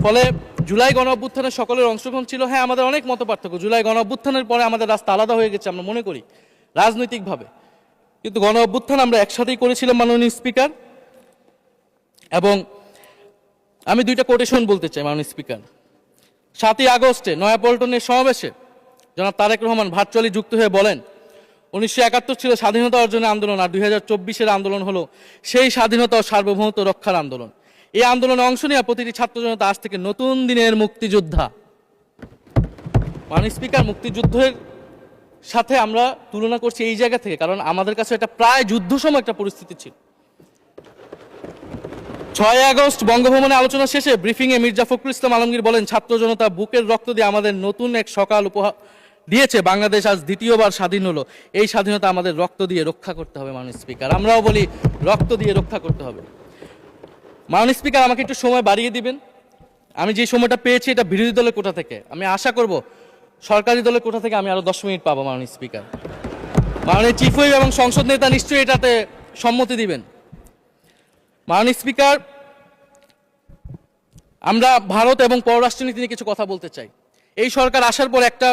ফলে জুলাই গণঅভ্যুত্থানের সকলের অংশগ্রহণ ছিল। হ্যাঁ, আমাদের অনেক মতপার্থক্য। জুলাই গণঅভ্যুত্থানের পরে আমাদের রাস্তা আলাদা হয়ে গেছে আমরা মনে করি রাজনৈতিকভাবে, কিন্তু গণঅভ্যুত্থান আমরা একসাথেই করেছিলাম মাননীয় স্পিকার। এবং আমি দুইটা কোটেশন বলতে চাই মাননীয় স্পিকার। 7ই আগস্টে নয়াপল্টনের সমাবেশে জনাব তারেক রহমান ভার্চুয়ালি যুক্ত হয়ে বলেন, 1971 ছিল স্বাধীনতা অর্জনের আন্দোলন, আর 2024-এর আন্দোলন হলো সেই স্বাধীনতা ও সার্বভৌমত্ব রক্ষার আন্দোলন। এই আন্দোলনে অংশ নেওয়া প্রতিটি ছাত্র জনতা আজ থেকে নতুন দিনের মুক্তিযোদ্ধা। মাননীয় স্পিকার, মুক্তিযুদ্ধের সাথে আমরা তুলনা করছি এই জায়গা থেকে, কারণ আমাদের কাছে এটা প্রায় যুদ্ধ সময় একটা পরিস্থিতি ছিল। 6 আগস্ট বঙ্গভবনে আলোচনা শেষে ব্রিফিংয়ে মির্জা ফখরুল ইসলাম আলমগীর বলেন, ছাত্র জনতা বুকের রক্ত দিয়ে আমাদের নতুন এক সকাল উপহার দিয়েছে। বাংলাদেশ আজ দ্বিতীয়বার স্বাধীন হলো। এই স্বাধীনতা আমাদের রক্ত দিয়ে রক্ষা করতে হবে মাননীয় স্পিকার। আমরাও বলি রক্ত দিয়ে রক্ষা করতে হবে। মাননীয় স্পিকার, আমাকে একটু সময় বাড়িয়ে দিবেন। আমি যে সময়টা পেয়েছি এটা বিরোধী দলের কোটা থেকে, আমি আশা করব সরকারি দলের কোটা থেকে আমি আরো 10 মিনিট পাবো মাননীয় স্পিকার। মাননীয় চিফ হুইপ এবং সংসদ নেতা নিশ্চয়ই এটাতে সম্মতি দিবেন। মাননীয় স্পিকার, আমরা ভারত এবং পররাষ্ট্রনীতি নিয়ে কিছু কথা বলতে চাই। এই সরকার আসার পর একটা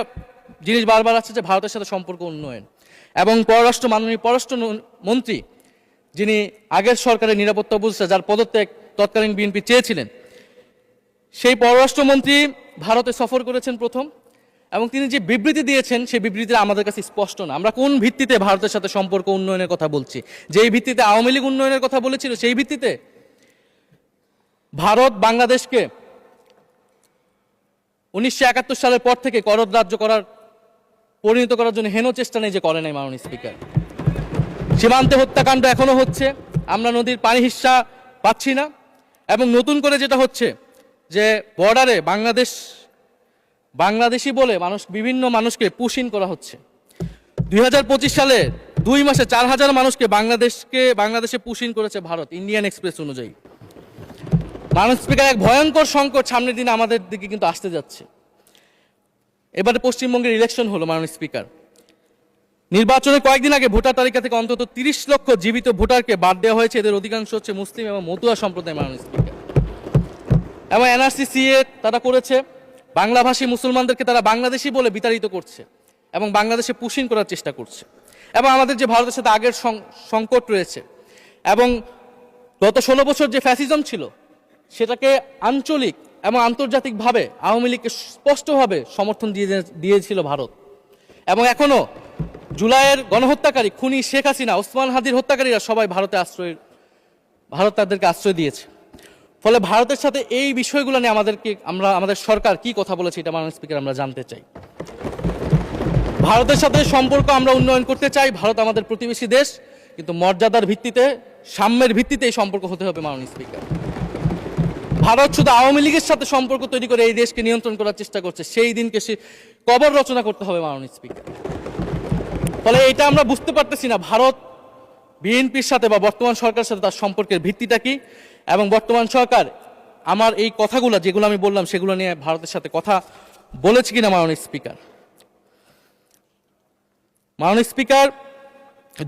জিনিস বারবার আছে যে ভারতের সাথে সম্পর্ক উন্নয়ন, এবং মাননীয় পররাষ্ট্র মন্ত্রী যিনি আগের সরকারের নিরাপত্তা উপদেষ্টা, যার পদত্যাগ তৎকালীন বিএনপি চেয়েছিলেন, সেই পররাষ্ট্রমন্ত্রী ভারতে সফর করেছেন প্রথম, এবং তিনি যে বিবৃতি দিয়েছেন সেই বিবৃতিটা আমাদের কাছে স্পষ্ট না। আমরা কোন ভিত্তিতে ভারতের সাথে সম্পর্ক উন্নয়নের কথা বলছি? যেই ভিত্তিতে আওয়ামী লীগ উন্নয়নের কথা বলেছিল সেই ভিত্তিতে? ভারত বাংলাদেশকে 1971 সালের পর থেকে করদ রাজ্য পরিণত করার জন্য হেন চেষ্টা নেই যে করে নাই মাননীয় স্পিকার। সীমান্তে হত্যাকাণ্ড এখনো হচ্ছে, আমরা নদীর পানি হিস্সা পাচ্ছি না, এবং নতুন করে যেটা হচ্ছে যে বর্ডারে বাংলাদেশি বলে বিভিন্ন মানুষকে পুশ ইন করা হচ্ছে। 2025 সালে 2 মাসে 4000 মানুষকে বাংলাদেশে পুশ ইন করেছে ভারত, ইন্ডিয়ান এক্সপ্রেস অনুযায়ী। মাননীয় স্পিকার, এক ভয়ঙ্কর সংকট সামনের দিনে আমাদের দিকে কিন্তু আসতে যাচ্ছে। এবারে পশ্চিমবঙ্গের ইলেকশন হলো মাননীয় স্পিকার। নির্বাচনের কয়েকদিন আগে ভোটার তালিকা থেকে অন্তত 30 লক্ষ জীবিত ভোটারকে বাদ দেওয়া হয়েছে। এদের অধিকাংশ হচ্ছে মুসলিম এবং মতুয়া সম্প্রদায় মাননীয় স্পিকার। এবং এনআরসি তারা করেছে, বাংলাভাষী মুসলমানদেরকে তারা বাংলাদেশি বলে বিতাড়িত করছে এবং বাংলাদেশে পুশ ইন করার চেষ্টা করছে। এবং আমাদের যে ভারতের সাথে আগের সংকট রয়েছে, এবং গত 16 বছর যে ফ্যাসিজম ছিল সেটাকে আঞ্চলিক এবং আন্তর্জাতিকভাবে আওয়ামী লীগকে স্পষ্টভাবে সমর্থন দিয়েছিল ভারত। এবং এখনো জুলাইয়ের গণহত্যাকারী খুনি শেখ হাসিনা, ওসমান হাদির হত্যাকারীরা সবাই ভারত তাদেরকে আশ্রয় দিয়েছে। ফলে ভারতের সাথে এই বিষয়গুলো নিয়ে আমাদের সরকার কি কথা বলেছে এটা মাননীয় স্পিকার আমরা জানতে চাই। ভারতের সাথে সম্পর্ক আমরা উন্নয়ন করতে চাই। ভারত আমাদের প্রতিবেশী দেশ, কিন্তু মর্যাদার ভিত্তিতে, সাম্যের ভিত্তিতে এই সম্পর্ক হতে হবে মাননীয় স্পিকার। ভারত শুধু আওয়ামী লীগের সাথে সম্পর্ক তৈরি করে এই দেশকে নিয়ন্ত্রণ করার চেষ্টা করছে, সেই দিনকে সে কবর রচনা করতে হবে মাননীয় স্পিকার। ফলে এটা আমরা বুঝতে পারতেছি না ভারত বিএনপির সাথে বা বর্তমান সরকারের সাথে তার সম্পর্কের ভিত্তিটা কি, এবং বর্তমান সরকার আমার এই কথাগুলো যেগুলো আমি বললাম সেগুলো নিয়ে ভারতের সাথে কথা বলেছে কিনা মাননীয় স্পিকার। মাননীয় স্পিকার,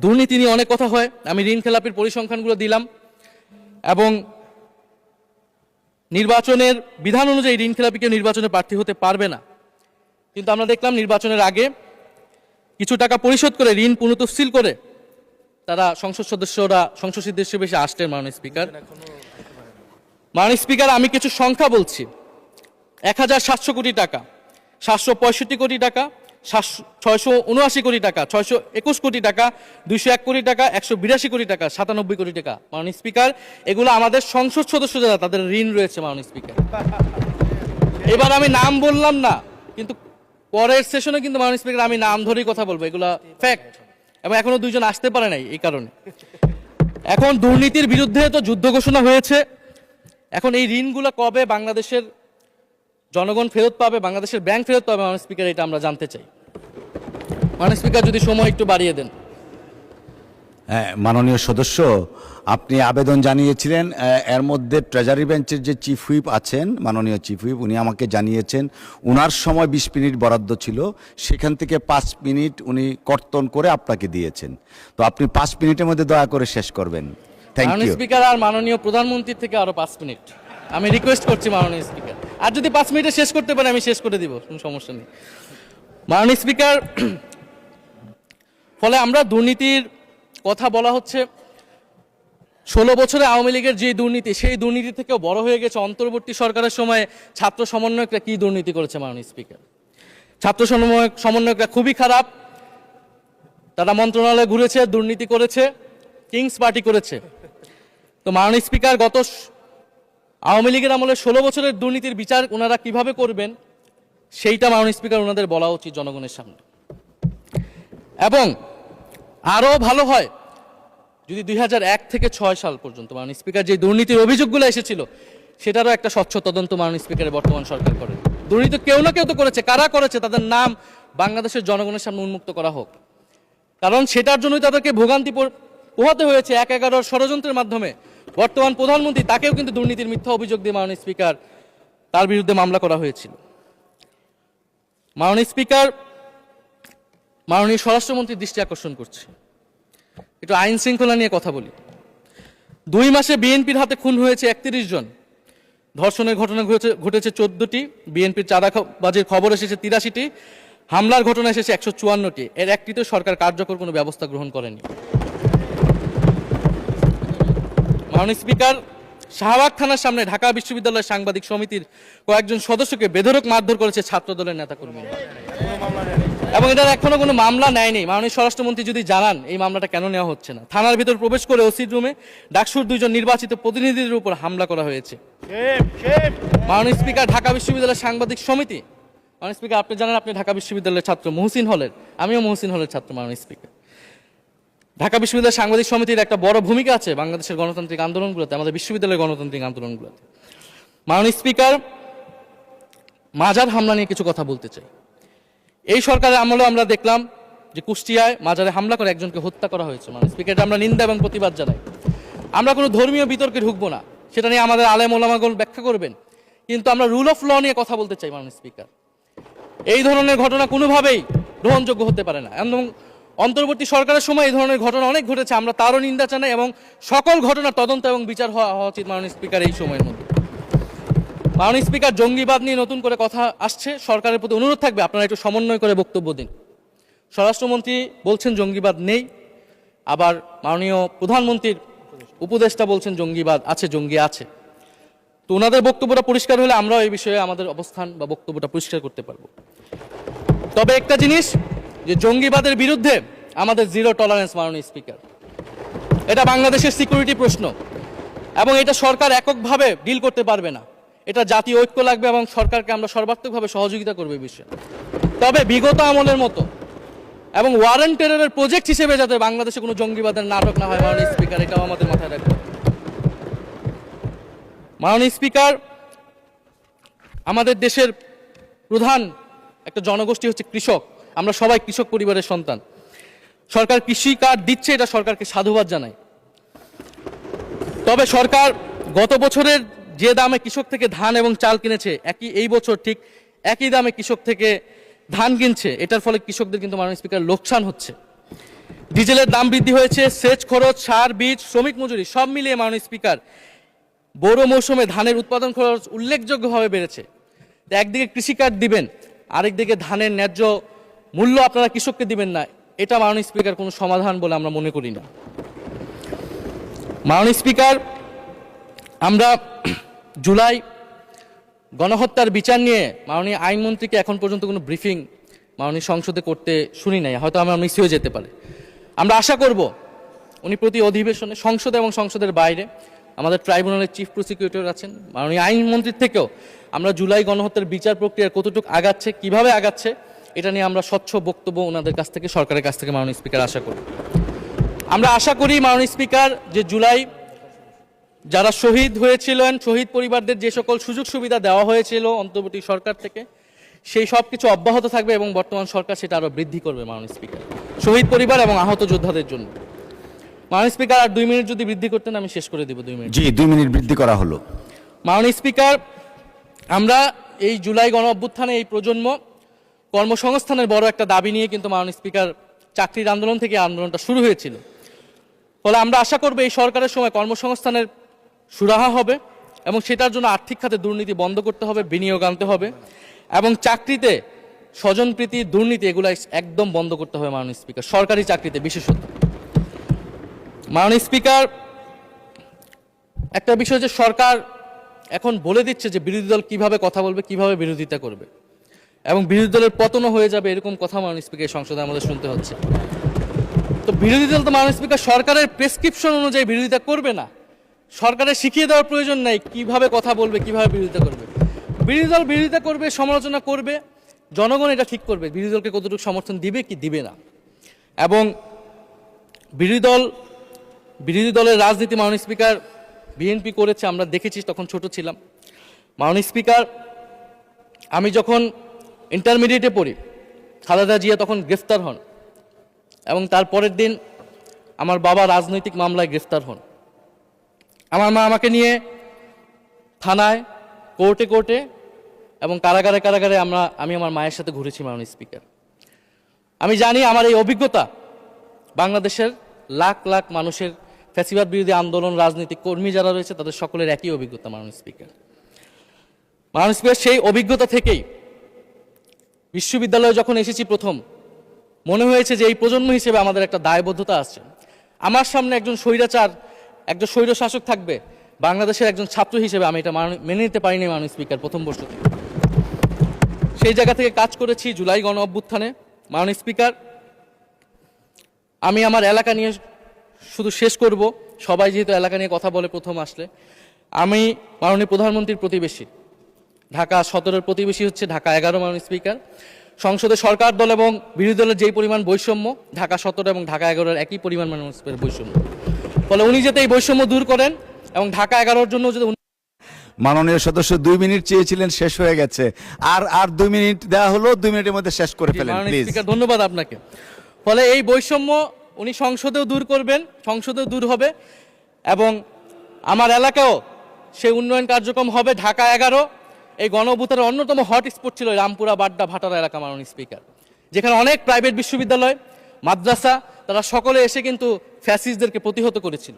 দুর্নীতি নিয়ে অনেক কথা হয়। আমি ঋণ খেলাপির পরিসংখ্যানগুলো দিলাম, এবং নির্বাচনের বিধান অনুযায়ী ঋণ খেলাপিকে নির্বাচনে প্রার্থী হতে পারবে না, কিন্তু আমরা দেখলাম নির্বাচনের আগে কিছু টাকা পরিশোধ করে ঋণ পুনঃতফসিল করে তারা সংসদ সদস্য বেশি আসতেন মাননীয় স্পিকার। মাননীয় স্পিকার, আমি কিছু সংখ্যা বলছি। 1700 কোটি টাকা, 765 কোটি টাকা, 679 কোটি টাকা, 621 কোটি টাকা, 201 কোটি টাকা, 182 কোটি টাকা, 97 কোটি টাকা। মাননীয় স্পিকার, এগুলো আমাদের সংসদ সদস্য যারা তাদের ঋণ রয়েছে মাননীয় স্পিকার। এবার আমি নাম বললাম না, কিন্তু পরের সেশনে কিন্তু মাননীয় স্পিকার আমি নাম ধরেই কথা বলবো, এগুলা ফ্যাক্ট। এবং এখনো 2 জন আসতে পারে নাই এই কারণে। এখন দুর্নীতির বিরুদ্ধে তো যুদ্ধ ঘোষণা হয়েছে, এখন এই ঋণগুলো কবে বাংলাদেশের জনগণ ফেরত পাবে, বাংলাদেশের ব্যাংক ফেরত পাবে মাননীয় স্পিকার, এটা আমরা জানতে চাই। মাননীয় স্পিকার, যদি সময় একটু বাড়িয়ে দেন। হ্যাঁ, মাননীয় সদস্য, আপনি আবেদন জানিয়েছিলেন, এর মধ্যে ট্রেজারি বেঞ্চের যে চিফ হুইপ আছেন, মাননীয় চিফ হুইপ, উনি আমাকে জানিয়েছেন উনার সময় 20 মিনিট বরাদ্দ ছিল, সেখান থেকে 5 মিনিট উনি কর্তন করে আপনাকে দিয়েছেন। তো আপনি 5 মিনিটের মধ্যে দয়া করে শেষ করবেন। থ্যাংক মাননীয় ইউ। স্পিকার, আর মাননীয় প্রধানমন্ত্রীর থেকে আরো 5 মিনিট আমি রিকোয়েস্ট করছি মাননীয় স্পিকার, আর যদি 5 মিনিটে শেষ করতে পারে আমি শেষ করে দিব, কোনো সমস্যা নেই। মাননীয় স্পিকার, ফলে আমরা দুর্নীতির কথা বলা হচ্ছে, 16 বছরে আওয়ামী লীগের যে দুর্নীতি, সেই দুর্নীতি থেকেও বড় হয়ে গেছে অন্তর্বর্তী সরকারের সময় ছাত্র সমন্বয়করা কি দুর্নীতি করেছে। মাননীয় স্পিকার, ছাত্র সমন্বয়করা খুবই খারাপ, তারা মন্ত্রণালয়ে ঘুরেছে, দুর্নীতি করেছে, কিংস পার্টি করেছে। তো মাননীয় স্পিকার, গত আওয়ামী লীগের আমলে 16 বছরের দুর্নীতির বিচার ওনারা কিভাবে করবেন সেইটা মাননীয় স্পিকার ওনাদের বলা উচিত জনগণের সামনে। এবং আরও ভালো হয় যদি 2001 থেকে 6 সাল পর্যন্ত মাননীয় স্পিকার যে দুর্নীতির অভিযোগগুলো এসেছিল সেটারও একটা স্বচ্ছ তদন্ত মাননীয় স্পিকারের বর্তমান সরকার করে। দুর্নীতি কেউ না কেউ তো করেছে, কারা করেছে তাদের নাম বাংলাদেশের জনগণের সামনে উন্মুক্ত করা হোক, কারণ সেটার জন্যই তাদেরকে ভোগান্তি পোহাতে হয়েছে 1/11 ষড়যন্ত্রের মাধ্যমে। বর্তমান প্রধানমন্ত্রী, তাকেও কিন্তু দুর্নীতির মিথ্যা অভিযোগ দিয়ে মাননীয় স্পিকার তার বিরুদ্ধে মামলা করা হয়েছিল। মাননীয় স্পিকার, মাননীয় স্বরাষ্ট্রমন্ত্রীর দৃষ্টি আকর্ষণ করছে, একটু আইন শৃঙ্খলা নিয়ে কথা বলি। 2 মাসে বিএনপির হাতে খুন হয়েছে 31 জন, ধর্ষণের ঘটনা ঘটেছে 14টি, বিএনপির চাঁদাবাজির খবর এসেছে 83টি, হামলার ঘটনা এসেছে 154টি, এর একটিতে সরকার কার্যকর কোনো ব্যবস্থা গ্রহণ করেনি। মাননীয় স্পিকার, শাহবাগ থানার সামনে ঢাকা বিশ্ববিদ্যালয়ের সাংবাদিক সমিতির কয়েকজন সদস্যকে বেধড়ক মারধর করেছে ছাত্রদলের নেতাকর্মীরা, এবং এটার এখনো কোনো মামলা নেয়নি। মাননীয় স্বরাষ্ট্রমন্ত্রী যদি জানান এই মামলাটা কেন নেওয়া হচ্ছে না। থানার ভিতর প্রবেশ করে ওসির রুমে ডাকসুর 2 জন নির্বাচিত প্রতিনিধিদের উপর হামলা করা হয়েছে। মাননীয় স্পিকার, ঢাকা বিশ্ববিদ্যালয়ের সাংবাদিক সমিতি, মাননীয় স্পিকার আপনি জানেন আপনি ঢাকা বিশ্ববিদ্যালয়ের ছাত্র, মহসিন হলের, আমিও মহসিন হলের ছাত্র। মাননীয় স্পিকার, ঢাকা বিশ্ববিদ্যালয়ের সাংবাদিক সমিতির একটা বড় ভূমিকা আছে বাংলাদেশের গণতান্ত্রিক আন্দোলনগুলোতে, আমাদের বিশ্ববিদ্যালয়ের গণতান্ত্রিক আন্দোলনগুলোতে। মাননীয় স্পিকার, মাজার হামলা নিয়ে কিছু কথা বলতে চাই। এই সরকারের আমলে আমরা দেখলাম যে কুষ্টিয়ায় মাজারে হামলা করে একজনকে হত্যা করা হয়েছে। মাননীয় স্পিকার, এটা আমরা নিন্দা এবং প্রতিবাদ জানাই। আমরা কোনো ধর্মীয় বিতর্কে ঢুকবো না, সেটা নিয়ে আমাদের আলেম ওলামাগণ ব্যাখ্যা করবেন, কিন্তু আমরা রুল অফ ল নিয়ে কথা বলতে চাই। মাননীয় স্পিকার, এই ধরনের ঘটনা কোনোভাবেই গ্রহণযোগ্য হতে পারে না, এবং অন্তর্বর্তী সরকারের সময় এই ধরনের ঘটনা অনেক ঘটেছে, আমরা তারও নিন্দা জানাই, এবং সকল ঘটনার তদন্ত এবং বিচার হওয়া উচিত মাননীয় স্পিকার এই সময়ের মধ্যে। মাননীয় স্পিকার, জঙ্গিবাদ নিয়ে নতুন করে কথা আসছে, সরকারের প্রতি অনুরোধ থাকবে আপনারা একটু সমন্বয় করে বক্তব্য দিন। স্বরাষ্ট্রমন্ত্রী বলছেন জঙ্গিবাদ নেই, আবার মাননীয় প্রধানমন্ত্রীর উপদেষ্টা বলছেন জঙ্গিবাদ আছে, জঙ্গি আছে। তো ওনাদের বক্তব্যটা পরিষ্কার হলে আমরাও এই বিষয়ে আমাদের অবস্থান বা বক্তব্যটা পরিষ্কার করতে পারবো। তবে একটা জিনিস, যে জঙ্গিবাদের বিরুদ্ধে আমাদের জিরো টলারেন্স। মাননীয় স্পিকার, এটা বাংলাদেশের সিকিউরিটি প্রশ্ন, এবং এটা সরকার এককভাবে ডিল করতে পারবে না, এটা জাতীয় ঐক্য লাগবে, এবং সরকারকে আমরা সর্বাত্মকভাবে সহযোগিতা করবো এই বিষয়ে। তবে বিগত আমলের মতো এবং ওয়ারেন্ট টেররের প্রজেক্ট হিসেবে যাতে বাংলাদেশে কোনো জঙ্গিবাদের নাটক না হয় মাননীয় স্পিকার, এটাও আমাদের মাথায় রাখবে। মাননীয় স্পিকার, আমাদের দেশের প্রধান একটা জনগোষ্ঠী হচ্ছে কৃষক, আমরা সবাই কৃষক পরিবারের সন্তান। সরকার কৃষি কার্ড দিচ্ছে, এটা সরকারকে সাধুবাদ জানাই। তবে সরকার গত বছরের যে দামে কৃষক থেকে ধান এবং চাল কিনেছে, এই বছর ঠিক একই দামে কৃষক থেকে ধান কিনছে, এটার ফলে কৃষকদের কিন্তু মাননীয় স্পিকার লোকসান হচ্ছে। ডিজেলের দাম বৃদ্ধি হয়েছে, সেচ খরচ, সার, বীজ, শ্রমিক মজুরি সব মিলিয়ে মাননীয় স্পিকার বোরো মৌসুমে ধানের উৎপাদন খরচ উল্লেখযোগ্যভাবে বেড়েছে। একদিকে কৃষি কার্ড দিবেন, আরেকদিকে ধানের ন্যায্য মূল্য আপনারা কৃষককে দিবেন না, এটা মাননীয় স্পিকার কোনো সমাধান বলে আমরা মনে করি না। মাননীয় স্পিকার, আমরা জুলাই গণহত্যার বিচার নিয়ে মাননীয় আইনমন্ত্রীকে এখন পর্যন্ত কোনো ব্রিফিং মাননীয় সংসদে করতে শুনি নাই, হয়তো আমার মিস হয়ে যেতে পারে। আমরা আশা করব উনি প্রতি অধিবেশনে সংসদে এবং সংসদের বাইরে আমাদের ট্রাইব্যুনালের চিফ প্রসিকিউটর আছেন, মাননীয় আইনমন্ত্রীর থেকেও আমরা জুলাই গণহত্যার বিচার প্রক্রিয়া কতটুকু আগাচ্ছে, কিভাবে আগাচ্ছে, এটা নিয়ে আমরা স্বচ্ছ বক্তব্য ওনাদের কাছ থেকে, সরকারের কাছ থেকে মাননীয় স্পিকার আশা করি। আমরা আশা করি মাননীয় স্পিকার, যে জুলাই যারা শহীদ হয়েছিলেন, শহীদ পরিবারদের যে সকল সুযোগ সুবিধা দেওয়া হয়েছিল অন্তর্বর্তী সরকার থেকে, সেই সব কিছু অব্যাহত থাকবে, এবং বর্তমান সরকার সেটা আরও বৃদ্ধি করবে মাননীয় স্পিকার, শহীদ পরিবার এবং আহত যোদ্ধাদের জন্য। মাননীয় স্পিকার, আর 2 মিনিট যদি বৃদ্ধি করতেন আমি শেষ করে দিব 2 মিনিট। জি, 2 মিনিট বৃদ্ধি করা হলো। মাননীয় স্পিকার, আমরা এই জুলাই গণ অভ্যুত্থানে এই প্রজন্ম কর্মসংস্থানের বড় একটা দাবি নিয়ে কিন্তু মাননীয় স্পিকার চাকরির আন্দোলন থেকে আন্দোলনটা শুরু হয়েছিল। ফলে আমরা আশা করব এই সরকারের সময় কর্মসংস্থানের সুরাহা হবে এবং সেটার জন্য আর্থিক খাতে দুর্নীতি বন্ধ করতে হবে, বিনিয়োগ আনতে হবে এবং চাকরিতে স্বজনপ্রীতি, দুর্নীতি এগুলো একদম বন্ধ করতে হবে মাননীয় স্পিকার, সরকারি চাকরিতে বিশেষত। মাননীয় স্পিকার, একটা বিষয় যে সরকার এখন বলে দিচ্ছে যে বিরোধী দল কিভাবে কথা বলবে, কিভাবে বিরোধিতা করবে এবং বিরোধী দলের পতনও হয়ে যাবে, এরকম কথা মাননীয় স্পিকার সংসদে আমাদের শুনতে হচ্ছে। তো বিরোধী দল তো মাননীয় স্পিকার সরকারের প্রেসক্রিপশন অনুযায়ী বিরোধিতা করবে না, সরকারের শিখিয়ে দেওয়ার প্রয়োজন নাই কিভাবে কথা বলবে, কিভাবে বিরোধিতা করবে। বিরোধী দল বিরোধিতা করবে, সমালোচনা করবে, জনগণ এটা ঠিক করবে বিরোধী দলকে কতটুকু সমর্থন দিবে কি দিবে না। এবং বিরোধী দলের রাজনীতি মাননীয় স্পিকার বিএনপি করেছে, আমরা দেখেছি, তখন ছোট ছিলাম। মাননীয় স্পিকার, আমি যখন ইন্টারমিডিয়েটে পড়ি, খালেদা জিয়া তখন গ্রেফতার হন এবং তার পরের দিন আমার বাবা রাজনৈতিক মামলায় গ্রেফতার হন। আমার মা আমাকে নিয়ে থানায়, কোর্টে এবং কারাগারে আমি আমার মায়ের সাথে ঘুরেছি মাননীয় স্পিকার। আমি জানি আমার এই অভিজ্ঞতা বাংলাদেশের লাখ লাখ মানুষের, ফ্যাসিবাদ বিরোধী আন্দোলন, রাজনৈতিক কর্মী যারা রয়েছে তাদের সকলের একই অভিজ্ঞতা মাননীয় স্পিকার। মাননীয় স্পিকার, সেই অভিজ্ঞতা থেকেই বিশ্ববিদ্যালয়ে যখন এসেছি প্রথম, মনে হয়েছে যে এই প্রজন্ম হিসেবে আমাদের একটা দায়বদ্ধতা আছে। আমার সামনে একজন স্বৈর শাসক থাকবে, বাংলাদেশের একজন ছাত্র হিসেবে আমি এটা মেনে নিতে পারিনি মাননীয় স্পিকার প্রথম বর্ষ থেকে। সেই জায়গা থেকে কাজ করেছি জুলাই গণ অভ্যুত্থানে। মাননীয় স্পিকার, আমি আমার এলাকা নিয়ে শুধু শেষ করব, সবাই যেহেতু এলাকা নিয়ে কথা বলে প্রথম আসলে, আমি মাননীয় প্রধানমন্ত্রীর প্রতিবেশী, ঢাকা 17-এর প্রতিবেশী হচ্ছে ঢাকা 11 মাননীয় স্পিকার। সংসদে সরকার দল এবং বিরোধী দলের যেই পরিমাণ বৈষম্য, ঢাকা 17 এবং ঢাকা 11-এর একই পরিমাণ মাননীয় স্পিকার বৈষম্য। ফলে উনি যাতে এই বৈষম্য দূর করেন এবং ঢাকা 11-র জন্য যদি মাননীয় সদস্য 2 মিনিট চেয়েছিলেন, শেষ হয়ে গেছে। আর 2 মিনিট দেওয়া হলো, 2 মিনিটের মধ্যে শেষ করে ফেলেন প্লিজ। স্পিকার, ধন্যবাদ আপনাকে। ফলে এই বৈষম্য উনি সংসদেও দূর করবেন, সংসদেও দূর হবে এবং আমার এলাকাও সেই উন্নয়ন কার্যক্রম হবে। ঢাকা 11 এই গণ অভ্যুত্থানের অন্যতম হট স্পট ছিল রামপুরা, বাড্ডা, ভাটারা এলাকা মাননীয় স্পিকার, যেখানে অনেক প্রাইভেট বিশ্ববিদ্যালয়, মাদ্রাসা, তারা সকলে এসে কিন্তু ফ্যাসিস্টদেরকে প্রতিহত করেছিল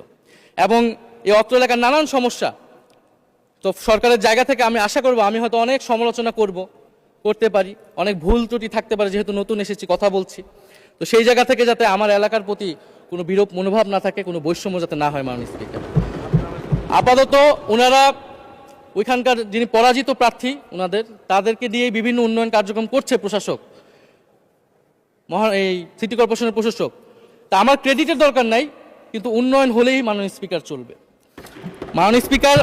এবং এই অত্র এলাকার নানান সমস্যা। তো সরকারের জায়গা থেকে আমি আশা করব, আমি হয়তো অনেক সমালোচনা করতে পারি, অনেক ভুল ত্রুটি থাকতে পারে, যেহেতু নতুন এসেছি কথা বলছি। তো সেই জায়গা থেকে যাতে আমার এলাকার প্রতি কোনো বিরূপ মনোভাব না থাকে, কোনো বৈষম্য যাতে না হয় মাননীয় স্পিকার। আপাতত ওনারা ওইখানকার যিনি পরাজিত প্রার্থী, তাদেরকে দিয়ে বিভিন্ন উন্নয়ন কার্যক্রম করছে প্রশাসক, এই সিটি কর্পোরেশনের প্রশাসক। তা আমার ক্রেডিটের দরকার নাই, কিন্তু উন্নয়ন হলেই মাননীয় স্পিকার চলবে। মাননীয় স্পিকার,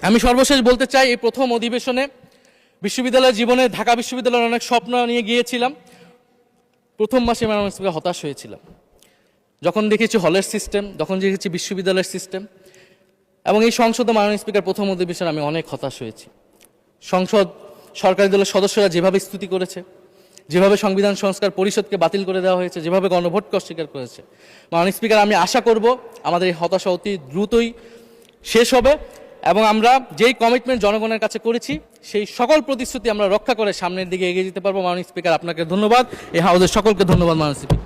আমি সর্বশেষ বলতে চাই, এই প্রথম অধিবেশনে বিশ্ববিদ্যালয়ের জীবনে ঢাকা বিশ্ববিদ্যালয়ের অনেক স্বপ্ন নিয়ে গিয়েছিলাম। প্রথম মাসে মাননীয় স্পিকার হতাশ হয়েছিলাম, যখন দেখেছি হলের সিস্টেম, যখন দেখেছি বিশ্ববিদ্যালয়ের সিস্টেম এবং এই সংসদে মাননীয় স্পিকার প্রথম অধিবেশনে আমি অনেক হতাশ হয়েছি। সরকারি দলের সদস্যরা যেভাবে স্তুতি করেছে, যেভাবে সংবিধান সংস্কার পরিষদকে বাতিল করে দেওয়া হয়েছে, যেভাবে গণভোটকে অস্বীকার করেছে, মাননীয় স্পিকার আমি আশা করব আমাদের এই হতাশা অতি দ্রুতই শেষ হবে এবং আমরা যেই কমিটমেন্ট জনগণের কাছে করেছি সেই সকল প্রতিশ্রুতি আমরা রক্ষা করে সামনের দিকে এগিয়ে যেতে পারবো। মাননীয় স্পিকার, আপনাকে ধন্যবাদ, এই হাউসের সকলকে ধন্যবাদ মাননীয় স্পিকার।